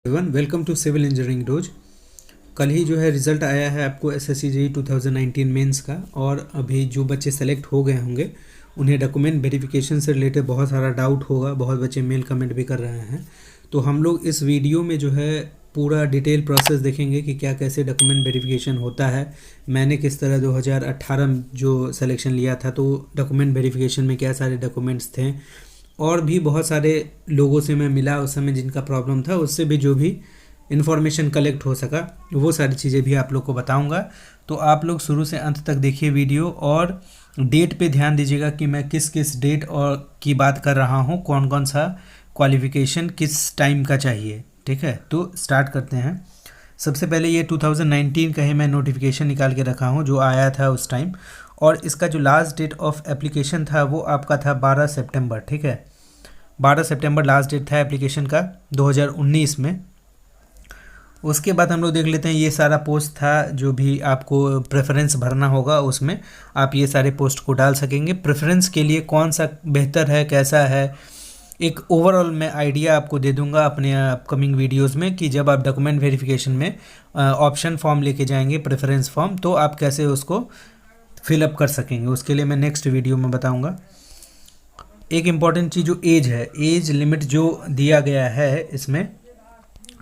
Everyone, welcome to civil engineering dose. कल ही जो है रिज़ल्ट आया है आपको एसएससी जेईई 2019 मेंस का। और अभी जो बच्चे सेलेक्ट हो गए होंगे उन्हें डॉक्यूमेंट वेरिफिकेशन से रिलेटेड बहुत सारा डाउट होगा। बहुत बच्चे मेल कमेंट भी कर रहे हैं, तो हम लोग इस वीडियो में जो है पूरा डिटेल प्रोसेस देखेंगे कि क्या कैसे डॉक्यूमेंट वेरिफिकेशन होता है। मैंने किस तरह 2018 में जो सिलेक्शन लिया था तो डॉक्यूमेंट वेरिफिकेशन में क्या सारे डॉक्यूमेंट्स थे, और भी बहुत सारे लोगों से मैं मिला उस समय जिनका प्रॉब्लम था, उससे भी जो भी इन्फॉर्मेशन कलेक्ट हो सका वो सारी चीज़ें भी आप लोग को बताऊंगा। तो आप लोग शुरू से अंत तक देखिए वीडियो, और डेट पे ध्यान दीजिएगा कि मैं किस किस डेट और की बात कर रहा हूँ, कौन कौन सा क्वालिफ़िकेशन किस टाइम का चाहिए। ठीक है, तो स्टार्ट करते हैं। सबसे पहले ये 2019 का ही मैं नोटिफिकेशन निकाल के रखा हूँ जो आया था उस टाइम, और इसका जो लास्ट डेट ऑफ एप्लीकेशन था वो आपका था 12 सितंबर। ठीक है, 12 सितंबर लास्ट डेट था एप्लीकेशन का 2019 में। उसके बाद हम लोग देख लेते हैं ये सारा पोस्ट था जो भी आपको प्रेफरेंस भरना होगा, उसमें आप ये सारे पोस्ट को डाल सकेंगे। प्रेफरेंस के लिए कौन सा बेहतर है, कैसा है, एक ओवरऑल मैं आइडिया आपको दे दूंगा अपने अपकमिंग वीडियोस में कि जब आप डॉक्यूमेंट वेरिफिकेशन में ऑप्शन फॉर्म लेके जाएंगे, प्रेफरेंस फॉर्म, तो आप कैसे उसको फिलअप कर सकेंगे, उसके लिए मैं नेक्स्ट वीडियो में बताऊंगा। एक इम्पॉर्टेंट चीज़ जो एज है, एज लिमिट जो दिया गया है इसमें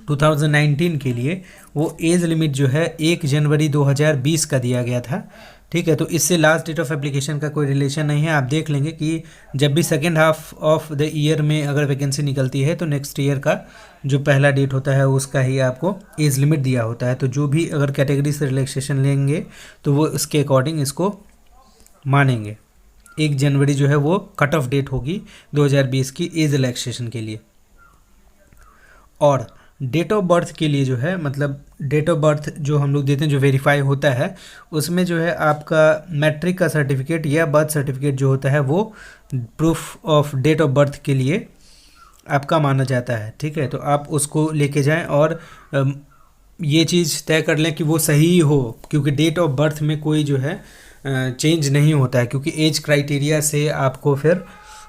2019 के लिए, वो एज लिमिट जो है 1 जनवरी 2020 का दिया गया था। ठीक है, तो इससे लास्ट डेट ऑफ एप्लीकेशन का कोई रिलेशन नहीं है। आप देख लेंगे कि जब भी second half of the year में अगर वैकेंसी निकलती है तो नेक्स्ट ईयर का जो पहला डेट होता है उसका ही आपको एज लिमिट दिया होता है। तो जो भी अगर कैटेगरी से रिलैक्सेशन लेंगे तो वो इसके अकॉर्डिंग इसको मानेंगे। 1 जनवरी जो है वो कट ऑफ डेट होगी 2020 की एज रिलैक्सेशन के लिए। और डेट ऑफ बर्थ के लिए जो है, मतलब डेट ऑफ बर्थ जो हम लोग देते हैं जो वेरीफाई होता है, उसमें जो है आपका मैट्रिक का सर्टिफिकेट या बर्थ सर्टिफिकेट जो होता है वो proof of date of birth के लिए आपका माना जाता है। ठीक है, तो आप उसको लेके जाएं और ये चीज़ तय कर लें कि वो सही हो, क्योंकि डेट ऑफ बर्थ में कोई जो है चेंज नहीं होता है, क्योंकि एज क्राइटेरिया से आपको फिर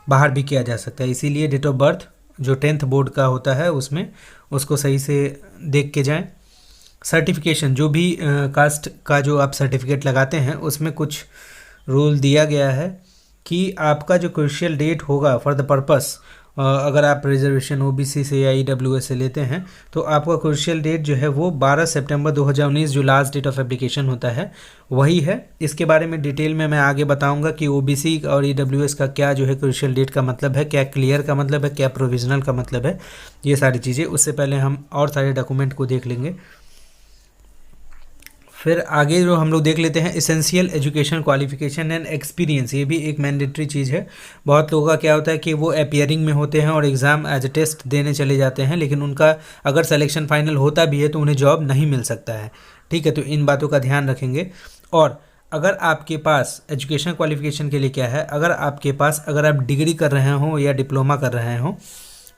बाहर भी किया जा सकता है। इसीलिए डेट ऑफ बर्थ जो 10th बोर्ड का होता है उसमें उसको सही से देख के जाएं। सर्टिफिकेशन जो भी कास्ट का जो आप सर्टिफिकेट लगाते हैं उसमें कुछ रूल दिया गया है कि आपका जो क्रूशियल डेट होगा फॉर द पर्पस, अगर आप रिजर्वेशन ओबीसी से या ईडब्ल्यूएस से लेते हैं तो आपका क्रूशियल डेट जो है वो 12 सितंबर 2019 जो लास्ट डेट ऑफ एप्लीकेशन होता है वही है। इसके बारे में डिटेल में मैं आगे बताऊंगा कि ओबीसी और ईडब्ल्यूएस का क्या जो है क्रूशियल डेट का मतलब है, क्या क्लियर का मतलब है, क्या प्रोविजनल का मतलब है, ये सारी चीज़ें। उससे पहले हम और सारे डॉक्यूमेंट को देख लेंगे। फिर आगे जो हम लोग देख लेते हैं essential education qualification and experience. ये भी एक मैंडेटरी चीज़ है। बहुत लोगों का क्या होता है कि वो अपीयरिंग में होते हैं और एग्ज़ाम एज ए टेस्ट देने चले जाते हैं, लेकिन उनका अगर सिलेक्शन फाइनल होता भी है तो उन्हें जॉब नहीं मिल सकता है। ठीक है, तो इन बातों का ध्यान रखेंगे। और अगर आपके पास एजुकेशन क्वालिफिकेशन के लिए क्या है, अगर आपके पास अगर आप डिग्री कर रहे हों या डिप्लोमा कर रहे हों,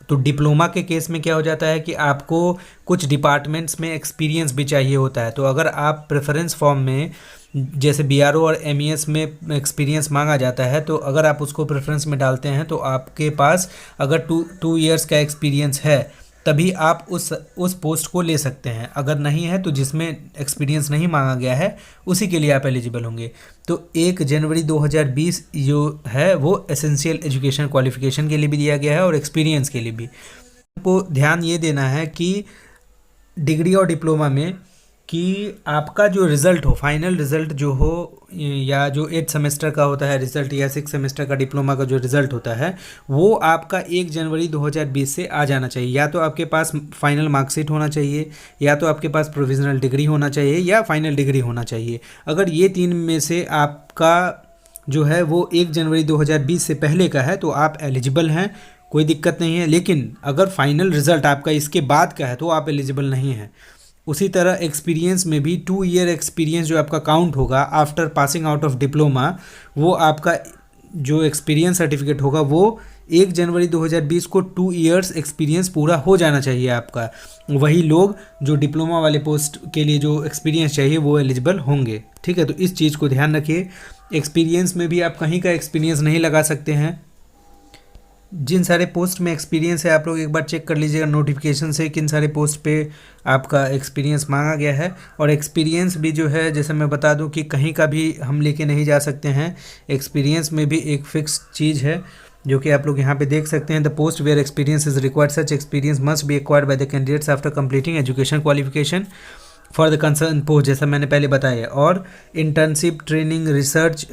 तो डिप्लोमा के केस में क्या हो जाता है कि आपको कुछ डिपार्टमेंट्स में एक्सपीरियंस भी चाहिए होता है। तो अगर आप प्रेफरेंस फॉर्म में जैसे बीआरओ और एमईएस में एक्सपीरियंस मांगा जाता है, तो अगर आप उसको प्रेफरेंस में डालते हैं तो आपके पास अगर टू ईयर्स का एक्सपीरियंस है तभी आप उस पोस्ट को ले सकते हैं। अगर नहीं है तो जिसमें एक्सपीरियंस नहीं मांगा गया है उसी के लिए आप एलिजिबल होंगे। तो 1 जनवरी 2020 जो है वो एसेंशियल एजुकेशन क्वालिफिकेशन के लिए भी दिया गया है और एक्सपीरियंस के लिए भी। आपको ध्यान ये देना है कि डिग्री और डिप्लोमा में कि आपका जो रिज़ल्ट हो, फाइनल रिज़ल्ट जो हो, या जो 8 सेमेस्टर का होता है रिज़ल्ट या 6 सेमेस्टर का डिप्लोमा का जो रिज़ल्ट होता है वो आपका 1 जनवरी 2020 से आ जाना चाहिए। या तो आपके पास फाइनल मार्कशीट होना चाहिए, या तो आपके पास प्रोविजनल डिग्री होना चाहिए, या फाइनल डिग्री होना चाहिए। अगर ये 3 में से आपका जो है वो 1 जनवरी 2020 से पहले का है तो आप एलिजिबल हैं, कोई दिक्कत नहीं है। लेकिन अगर फाइनल रिज़ल्ट आपका इसके बाद का है तो आप एलिजिबल नहीं हैं। उसी तरह एक्सपीरियंस में भी 2 ईयर एक्सपीरियंस जो आपका काउंट होगा after passing out of diploma, वो आपका जो एक्सपीरियंस सर्टिफिकेट होगा वो 1 जनवरी 2020 को 2 ईयर्स एक्सपीरियंस पूरा हो जाना चाहिए आपका। वही लोग जो डिप्लोमा वाले पोस्ट के लिए जो एक्सपीरियंस चाहिए वो एलिजिबल होंगे। ठीक है, तो इस चीज़ को ध्यान रखिए। एक्सपीरियंस में भी आप कहीं का एक्सपीरियंस नहीं लगा सकते हैं। जिन सारे पोस्ट में एक्सपीरियंस है आप लोग एक बार चेक कर लीजिएगा नोटिफिकेशन से किन सारे पोस्ट पे आपका एक्सपीरियंस मांगा गया है। और एक्सपीरियंस भी जो है जैसे मैं बता दूं कि कहीं का भी हम लेके नहीं जा सकते हैं, एक्सपीरियंस में भी एक फिक्स चीज़ है जो कि आप लोग यहाँ पे देख सकते हैं। The post where experience is required, such experience must be acquired by the candidates after completing education qualification for the concern post, जैसा मैंने पहले बताया। और internship, training, research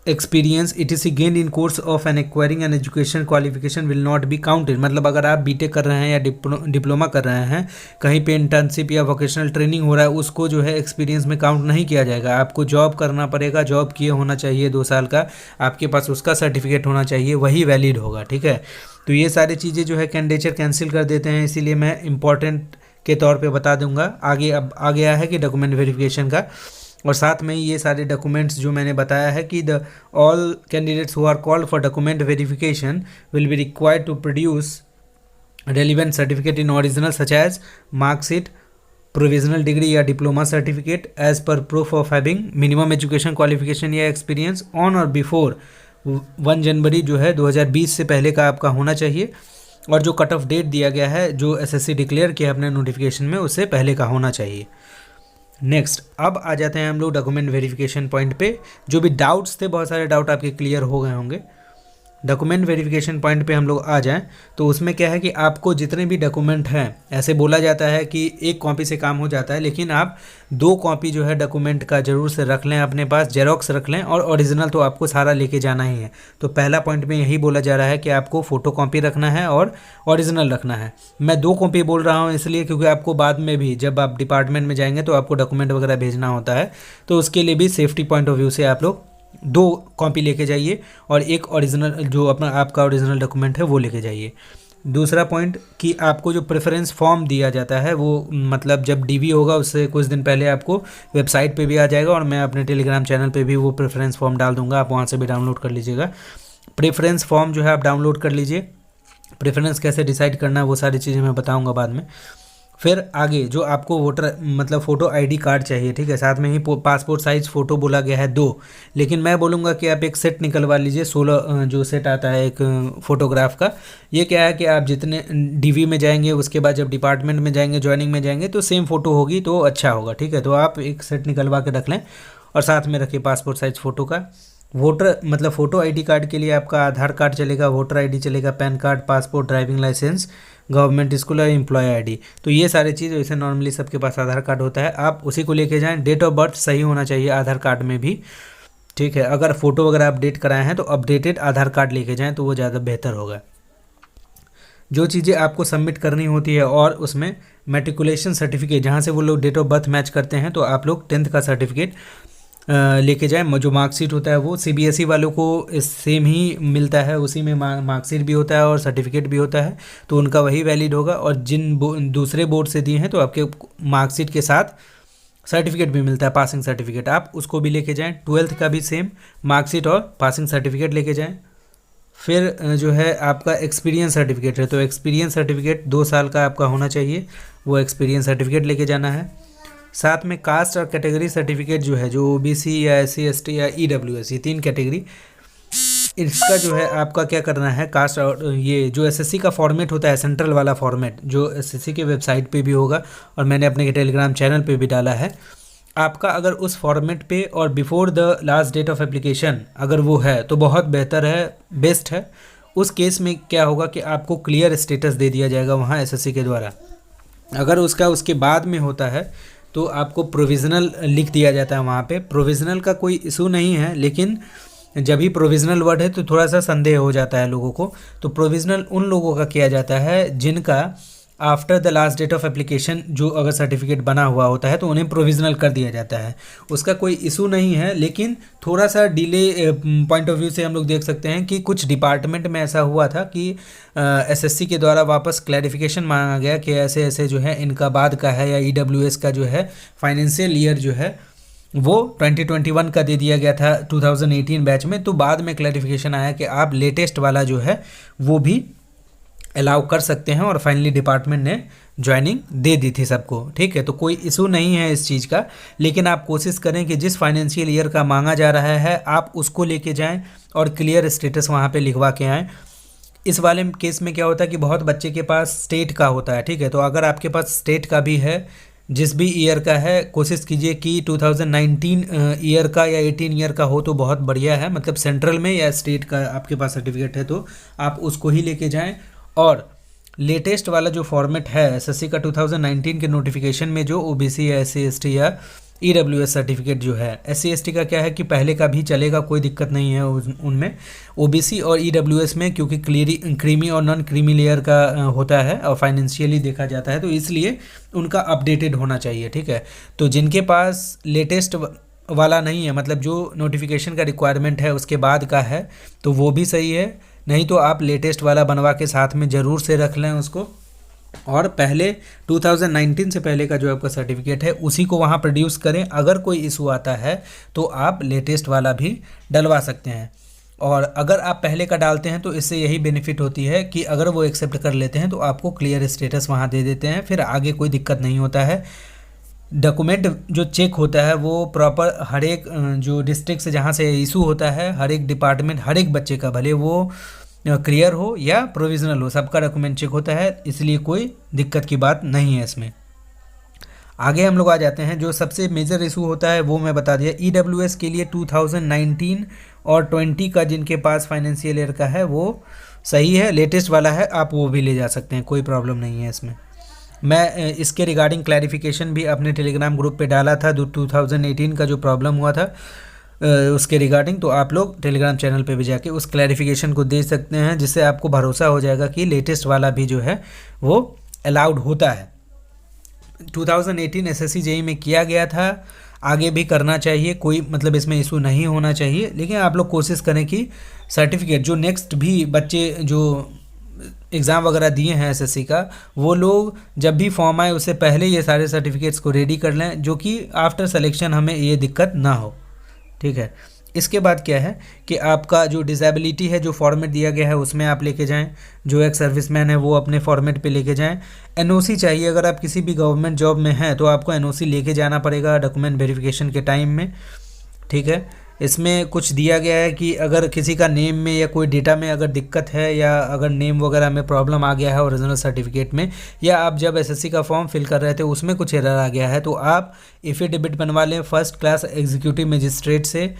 experience it gain in course of an acquiring an education qualification will not be counted. मतलब अगर आप BTech कर रहे हैं या डिप्लोमा कर रहे हैं, कहीं पे इंटर्नशिप या वोकेशनल ट्रेनिंग हो रहा है, उसको जो है एक्सपीरियंस में काउंट नहीं किया जाएगा। आपको जॉब करना पड़ेगा, जॉब किए होना चाहिए 2 साल का, आपके पास उसका सर्टिफिकेट होना चाहिए, वही वैलिड होगा। ठीक है, तो ये सारी चीज़ें जो है कैंडिडेट कैंसिल कर देते हैं, इसीलिए मैं इंपॉर्टेंट के तौर पे बता दूंगा। आगे अब आ गया है कि डॉक्यूमेंट वेरिफिकेशन का, और साथ में ये सारे डॉक्यूमेंट्स जो मैंने बताया है कि the all candidates who are called for document verification will be required to produce relevant certificate in original such as marksheet, provisional degree या diploma certificate as per proof of having minimum education qualification या experience on or before 1 January जो है 2020 से पहले का आपका होना चाहिए। और जो कट ऑफ डेट दिया गया है जो एसएससी डिक्लेयर किया अपने नोटिफिकेशन में, उससे पहले का होना चाहिए। नेक्स्ट, अब आ जाते हैं हम लोग डॉक्यूमेंट वेरिफिकेशन पॉइंट पे। जो भी डाउट्स थे, बहुत सारे डाउट आपके क्लियर हो गए होंगे। डॉक्यूमेंट वेरिफिकेशन पॉइंट पे हम लोग आ जाएं तो उसमें क्या है कि आपको जितने भी डॉक्यूमेंट हैं, ऐसे बोला जाता है कि 1 कॉपी से काम हो जाता है, लेकिन आप 2 कॉपी जो है डॉक्यूमेंट का ज़रूर से रख लें अपने पास, जेरोक्स रख लें, और ओरिजिनल तो आपको सारा लेके जाना ही है। तो पहला पॉइंट में यही बोला जा रहा है कि आपको फ़ोटो कॉपी रखना है और ओरिजिनल रखना है। मैं 2 कॉपी बोल रहा हूँ इसलिए क्योंकि आपको बाद में भी जब आप डिपार्टमेंट में जाएंगे तो आपको डॉक्यूमेंट वगैरह भेजना होता है, तो उसके लिए भी सेफ्टी पॉइंट ऑफ व्यू से आप लोग 2 कॉपी लेके जाइए और 1 ओरिजिनल जो अपना आपका ओरिजिनल डॉक्यूमेंट है वो लेके जाइए। दूसरा पॉइंट कि आपको जो प्रेफरेंस फॉर्म दिया जाता है वो मतलब जब डीवी होगा उससे कुछ दिन पहले आपको वेबसाइट पे भी आ जाएगा, और मैं अपने टेलीग्राम चैनल पे भी वो प्रेफरेंस फॉर्म डाल दूंगा, आप वहाँ से भी डाउनलोड कर लीजिएगा। प्रेफरेंस फॉर्म जो है आप डाउनलोड कर लीजिए। प्रेफरेंस कैसे डिसाइड करना है वो सारी चीज़ें मैं बताऊँगा बाद में। फिर आगे जो आपको वोटर मतलब फ़ोटो आईडी कार्ड चाहिए, ठीक है, साथ में ही पासपोर्ट साइज़ फ़ोटो बोला गया है 2, लेकिन मैं बोलूँगा कि आप एक सेट निकलवा लीजिए, 16 जो सेट आता है एक फ़ोटोग्राफ का। ये क्या है कि आप जितने डीवी में जाएंगे, उसके बाद जब डिपार्टमेंट में जाएंगे, ज्वाइनिंग में जाएंगे, तो सेम फ़ोटो होगी तो अच्छा होगा। ठीक है, तो आप एक सेट निकलवा के रख लें और साथ में रखिए पासपोर्ट साइज़ फ़ोटो का। वोटर मतलब फ़ोटो आईडी कार्ड के लिए आपका आधार कार्ड चलेगा, वोटर आईडी चलेगा, PAN card, passport, driving licence, government school और एम्प्लॉय आईडी। तो ये सारी चीज़ वैसे नॉर्मली सबके पास आधार कार्ड होता है, आप उसी को लेके जाएं। डेट ऑफ बर्थ सही होना चाहिए आधार कार्ड में भी। ठीक है, अगर फ़ोटो वगैरह अपडेट कराए हैं तो अपडेटेड आधार कार्ड लेके जाएँ तो वो ज़्यादा बेहतर होगा। जो चीज़ें आपको सबमिट करनी होती है, और उसमें मैट्रिकुलेशन सर्टिफिकेट जहाँ से वो लोग डेट ऑफ बर्थ मैच करते हैं, तो आप लोग 10th का सर्टिफिकेट लेके जाएं। जो मार्कशीट होता है वो सीबीएसई वालों को सेम ही मिलता है, उसी में मार्कशीट भी होता है और सर्टिफिकेट भी होता है, तो उनका वही वैलिड होगा। और जिन दूसरे बोर्ड से दिए हैं तो आपके मार्कशीट के साथ सर्टिफिकेट भी मिलता है, पासिंग सर्टिफिकेट, आप उसको भी लेके जाएं। 12th का भी सेम मार्कशीट और पासिंग सर्टिफिकेट लेके जाएं। फिर जो है आपका एक्सपीरियंस सर्टिफिकेट है, तो एक्सपीरियंस सर्टिफिकेट 2 साल का आपका होना चाहिए, वो एक्सपीरियंस सर्टिफिकेट लेके जाना है। साथ में कास्ट और कैटेगरी सर्टिफिकेट जो है, जो ओबीसी या एससी एसटी या ईडब्ल्यूएस, ये 3 कैटेगरी, इसका जो है आपका क्या करना है, कास्ट और ये जो एसएससी का फॉर्मेट होता है, सेंट्रल वाला फॉर्मेट जो एसएससी के वेबसाइट पे भी होगा और मैंने अपने टेलीग्राम चैनल पे भी डाला है, आपका अगर उस फॉर्मेट पे और before the last date of application अगर वो है तो बहुत बेहतर है, बेस्ट है। उस केस में क्या होगा कि आपको क्लियर स्टेटस दे दिया जाएगा वहाँ एसएससी के द्वारा। अगर उसका उसके बाद में होता है तो आपको प्रोविज़नल लिख दिया जाता है वहाँ पे। प्रोविज़नल का कोई इशू नहीं है, लेकिन जब ही प्रोविज़नल वर्ड है तो थोड़ा सा संदेह हो जाता है लोगों को। तो प्रोविज़नल उन लोगों का किया जाता है जिनका after the last date of application जो अगर सर्टिफिकेट बना हुआ होता है तो उन्हें प्रोविज़नल कर दिया जाता है। उसका कोई इशू नहीं है, लेकिन थोड़ा सा डिले पॉइंट ऑफ व्यू से हम लोग देख सकते हैं कि कुछ डिपार्टमेंट में ऐसा हुआ था कि एसएससी के द्वारा वापस क्लैरिफिकेशन मांगा गया कि ऐसे ऐसे जो है इनका बाद का है, या ईडब्ल्यूएस का जो है फाइनेंशियल ईयर जो है वो 2021 का दे दिया गया था 2018 बैच में। तो बाद में क्लैरिफिकेशन आया कि आप लेटेस्ट वाला जो है वो भी अलाउ कर सकते हैं, और फाइनली डिपार्टमेंट ने ज्वाइनिंग दे दी थी सबको। ठीक है, तो कोई इशू नहीं है इस चीज़ का, लेकिन आप कोशिश करें कि जिस फाइनेंशियल ईयर का मांगा जा रहा है आप उसको लेके जाएं और क्लियर स्टेटस वहाँ पे लिखवा के आएँ। इस वाले केस में क्या होता है कि बहुत बच्चे के पास स्टेट का होता है, ठीक है। तो अगर आपके पास स्टेट का भी है, जिस भी ईयर का है, कोशिश कीजिए कि 2019 ईयर का या 18 ईयर का हो तो बहुत बढ़िया है। मतलब सेंट्रल में या स्टेट का आपके पास सर्टिफिकेट है तो आप उसको ही लेके जाएं। और लेटेस्ट वाला जो फॉर्मेट है एसएससी का 2019 के नोटिफिकेशन में जो ओबीसी या एससी एसटी या ईडब्ल्यूएस सर्टिफिकेट जो है, एससी एसटी का क्या है कि पहले का भी चलेगा, कोई दिक्कत नहीं है उनमें। ओबीसी और ईडब्ल्यूएस में क्योंकि क्रीमी और नॉन क्रीमी लेयर का होता है और फाइनेंशियली देखा जाता है, तो इसलिए उनका अपडेटेड होना चाहिए, ठीक है। तो जिनके पास लेटेस्ट वाला नहीं है, मतलब जो नोटिफिकेशन का रिक्वायरमेंट है उसके बाद का है, तो वो भी सही है। नहीं तो आप लेटेस्ट वाला बनवा के साथ में ज़रूर से रख लें उसको। और पहले 2019 से पहले का जो आपका सर्टिफिकेट है उसी को वहाँ प्रोड्यूस करें। अगर कोई इशू आता है तो आप लेटेस्ट वाला भी डलवा सकते हैं। और अगर आप पहले का डालते हैं तो इससे यही बेनिफिट होती है कि अगर वो एक्सेप्ट कर लेते हैं तो आपको क्लियर स्टेटस वहाँ दे देते हैं, फिर आगे कोई दिक्कत नहीं होता है। डॉक्यूमेंट जो चेक होता है वो प्रॉपर हर एक जो डिस्ट्रिक्ट से जहाँ से इशू होता है, हर एक डिपार्टमेंट, हर एक बच्चे का, भले वो क्लियर हो या प्रोविज़नल हो, सबका डॉक्यूमेंट चेक होता है, इसलिए कोई दिक्कत की बात नहीं है इसमें। आगे हम लोग आ जाते हैं, जो सबसे मेजर इशू होता है वो मैं बता दिया। ईडब्ल्यूएस के लिए 2019 और 20 का जिनके पास फाइनेंशियल ईयर का है वो सही है, लेटेस्ट वाला है, आप वो भी ले जा सकते हैं, कोई प्रॉब्लम नहीं है इसमें। मैं इसके रिगार्डिंग क्लैरिफिकेशन भी अपने टेलीग्राम ग्रुप पे डाला था, 2018 का जो प्रॉब्लम हुआ था उसके रिगार्डिंग, तो आप लोग टेलीग्राम चैनल पे भी जाके उस क्लैरिफिकेशन को दे सकते हैं, जिससे आपको भरोसा हो जाएगा कि लेटेस्ट वाला भी जो है वो अलाउड होता है। 2018 एसएससी जेईई में किया गया था, आगे भी करना चाहिए, कोई मतलब इसमें इशू नहीं होना चाहिए। लेकिन आप लोग कोशिश करें कि सर्टिफिकेट जो नेक्स्ट भी बच्चे जो एग्ज़ाम वगैरह दिए हैं एसएससी का, वो लोग जब भी फॉर्म आए उससे पहले ये सारे सर्टिफिकेट्स को रेडी कर लें, जो कि आफ्टर सिलेक्शन हमें ये दिक्कत ना हो, ठीक है। इसके बाद क्या है कि आपका जो डिसेबिलिटी है, जो फॉर्मेट दिया गया है उसमें आप लेके जाएं। जो एक सर्विसमैन है वो अपने फॉर्मेट पे लेके जाएं। एनओसी चाहिए, अगर आप किसी भी गवर्नमेंट जॉब में हैं तो आपको एनओसी लेके जाना पड़ेगा डॉक्यूमेंट वेरिफिकेशन के टाइम में, ठीक है। इसमें कुछ दिया गया है कि अगर किसी का नेम में या कोई डेटा में अगर दिक्कत है, या अगर नेम वगैरह में प्रॉब्लम आ गया है ओरिजिनल सर्टिफिकेट में, या आप जब एसएससी का फॉर्म फिल कर रहे थे उसमें कुछ एरर आ गया है, तो आप एफिडेविट बनवा लें फर्स्ट क्लास एग्जीक्यूटिव मजिस्ट्रेट से।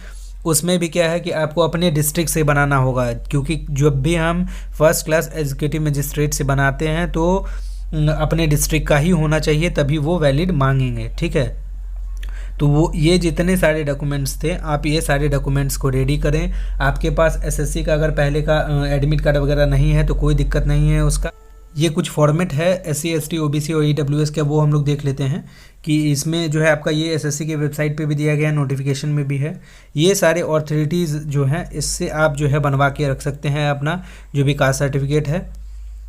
उसमें भी क्या है कि आपको अपने डिस्ट्रिक्ट से बनाना होगा, क्योंकि जब भी हम फर्स्ट क्लास एग्जीक्यूटिव मजिस्ट्रेट से बनाते हैं तो अपने डिस्ट्रिक्ट का ही होना चाहिए, तभी वो वैलिड मांगेंगे, ठीक है। तो वो ये जितने सारे डॉक्यूमेंट्स थे, आप ये सारे डॉक्यूमेंट्स को रेडी करें। आपके पास एसएससी का अगर पहले का एडमिट कार्ड वगैरह नहीं है तो कोई दिक्कत नहीं है उसका। ये कुछ फॉर्मेट है एससी एसटी ओबीसी और ईडब्ल्यूएस का, वो हम लोग देख लेते हैं कि इसमें जो है आपका ये एसएससी के वेबसाइट पे भी दिया गया है, नोटिफिकेशन में भी है। ये सारे ऑथोरिटीज़ जो हैं इससे आप जो है बनवा के रख सकते हैं अपना जो भी कास्ट सर्टिफिकेट है।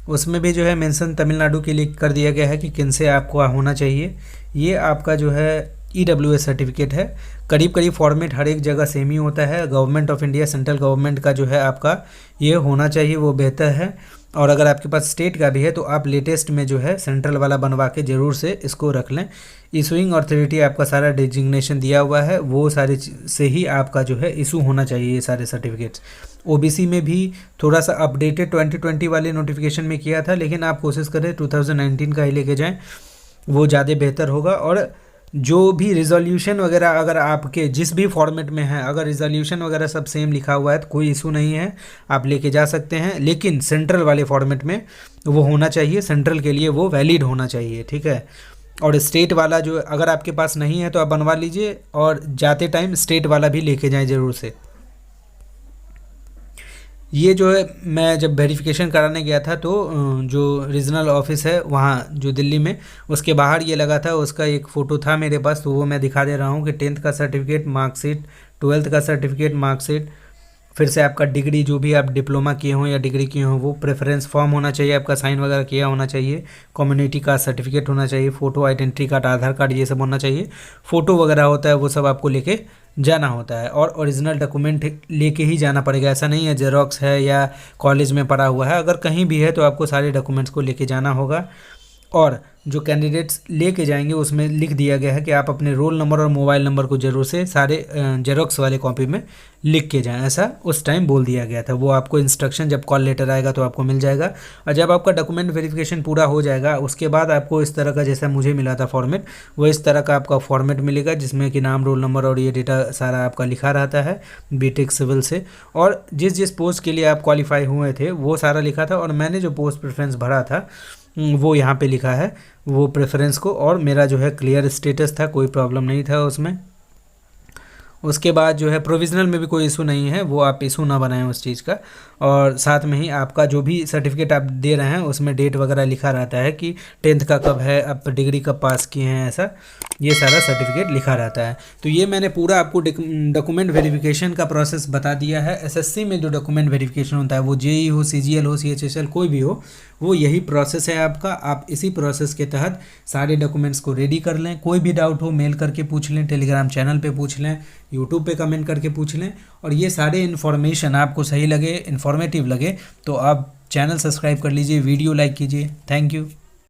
उसमें भी जो है मेंशन तमिलनाडु के लिए कर दिया गया है कि किन से आपको होना चाहिए। ये आपका जो है ईडब्ल्यूएस सर्टिफिकेट है। करीब करीब फॉर्मेट हर एक जगह सेम ही होता है। Government of India, central government का जो है आपका ये होना चाहिए, वो बेहतर है। और अगर आपके पास स्टेट का भी है तो आप लेटेस्ट में जो है सेंट्रल वाला बनवा के ज़रूर से इसको रख लें। इशूइंग अथॉरिटी आपका सारा डिजिग्नेशन दिया हुआ है, वो सारे से ही आपका जो है इशू होना चाहिए ये सारे सर्टिफिकेट्स। ओबीसी में भी थोड़ा सा अपडेटेड 2020 वाले नोटिफिकेशन में किया था, लेकिन आप कोशिश करें 2019 का ही लेके जाएं, वो ज़्यादा बेहतर होगा। और जो भी रिजोल्यूशन वगैरह अगर आपके जिस भी फॉर्मेट में है, अगर रिजोल्यूशन वगैरह सब सेम लिखा हुआ है तो कोई इशू नहीं है, आप लेके जा सकते हैं। लेकिन सेंट्रल वाले फॉर्मेट में वो होना चाहिए, सेंट्रल के लिए वो वैलिड होना चाहिए, ठीक है। और स्टेट वाला जो अगर आपके पास नहीं है तो आप बनवा लीजिए, और जाते टाइम स्टेट वाला भी लेके जाएं ज़रूर से। ये जो है मैं जब वेरिफिकेशन कराने गया था तो जो रीजनल ऑफिस है वहाँ जो दिल्ली में, उसके बाहर ये लगा था, उसका एक फ़ोटो था मेरे पास, तो वो मैं दिखा दे रहा हूँ कि 10th का सर्टिफिकेट, मार्कशीट, 12th का सर्टिफिकेट, मार्कशीट, फिर से आपका डिग्री जो भी आप डिप्लोमा किए हों या डिग्री किए हों, वो प्रेफरेंस फॉर्म होना चाहिए, आपका साइन वगैरह किया होना चाहिए, कम्युनिटी का सर्टिफिकेट होना चाहिए, फ़ोटो, आइडेंटिटी कार्ड, आधार कार्ड, ये सब होना चाहिए। फ़ोटो वगैरह होता है वो सब आपको लेके जाना होता है, और ओरिजिनल डॉक्यूमेंट लेके ही जाना पड़ेगा। ऐसा नहीं है जेरोक्स है या कॉलेज में पड़ा हुआ है, अगर कहीं भी है तो आपको सारे डॉक्यूमेंट्स को लेके जाना होगा। और जो कैंडिडेट्स लेके जाएंगे उसमें लिख दिया गया है कि आप अपने रोल नंबर और मोबाइल नंबर को जरूर से सारे जेरोक्स वाले कॉपी में लिख के जाएं, ऐसा उस टाइम बोल दिया गया था। वो आपको इंस्ट्रक्शन जब कॉल लेटर आएगा तो आपको मिल जाएगा। और जब आपका डॉक्यूमेंट वेरिफिकेशन पूरा हो जाएगा उसके बाद आपको इस तरह का, जैसा मुझे मिला था फॉर्मेट, वो इस तरह का आपका फॉर्मेट मिलेगा जिसमें कि नाम, रोल नंबर और ये डेटा सारा आपका लिखा रहता है बीटेक सिविल से, और जिस जिस पोस्ट के लिए आप क्वालिफाई हुए थे वो सारा लिखा था। और मैंने जो पोस्ट प्रेफरेंस भरा था वो यहाँ पे लिखा है वो प्रेफरेंस को, और मेरा जो है क्लियर स्टेटस था, कोई प्रॉब्लम नहीं था उसमें। उसके बाद जो है प्रोविज़नल में भी कोई इशू नहीं है, वो आप इशू ना बनाएं उस चीज़ का। और साथ में ही आपका जो भी सर्टिफिकेट आप दे रहे हैं उसमें डेट वगैरह लिखा रहता है कि 10th का कब है, आप डिग्री कब पास किए हैं, ऐसा ये सारा सर्टिफिकेट लिखा रहता है। तो ये मैंने पूरा आपको डॉक्यूमेंट वेरिफिकेशन का प्रोसेस बता दिया है। एसएससी में जो डॉक्यूमेंट वेरिफिकेशन होता है वो जेई हो, सीजीएल हो, सीएचएसएल कोई भी हो, वो यही प्रोसेस है आपका। आप इसी प्रोसेस के तहत सारे डॉक्यूमेंट्स को रेडी कर लें। कोई भी डाउट हो मेल करके पूछ लें, टेलीग्राम चैनल पे पूछ लें, यूट्यूब पे कमेंट करके पूछ लें। और ये सारे इन्फॉर्मेशन आपको सही लगे, इन्फॉर्मेटिव लगे तो आप चैनल सब्सक्राइब कर लीजिए, वीडियो लाइक कीजिए। Thank you.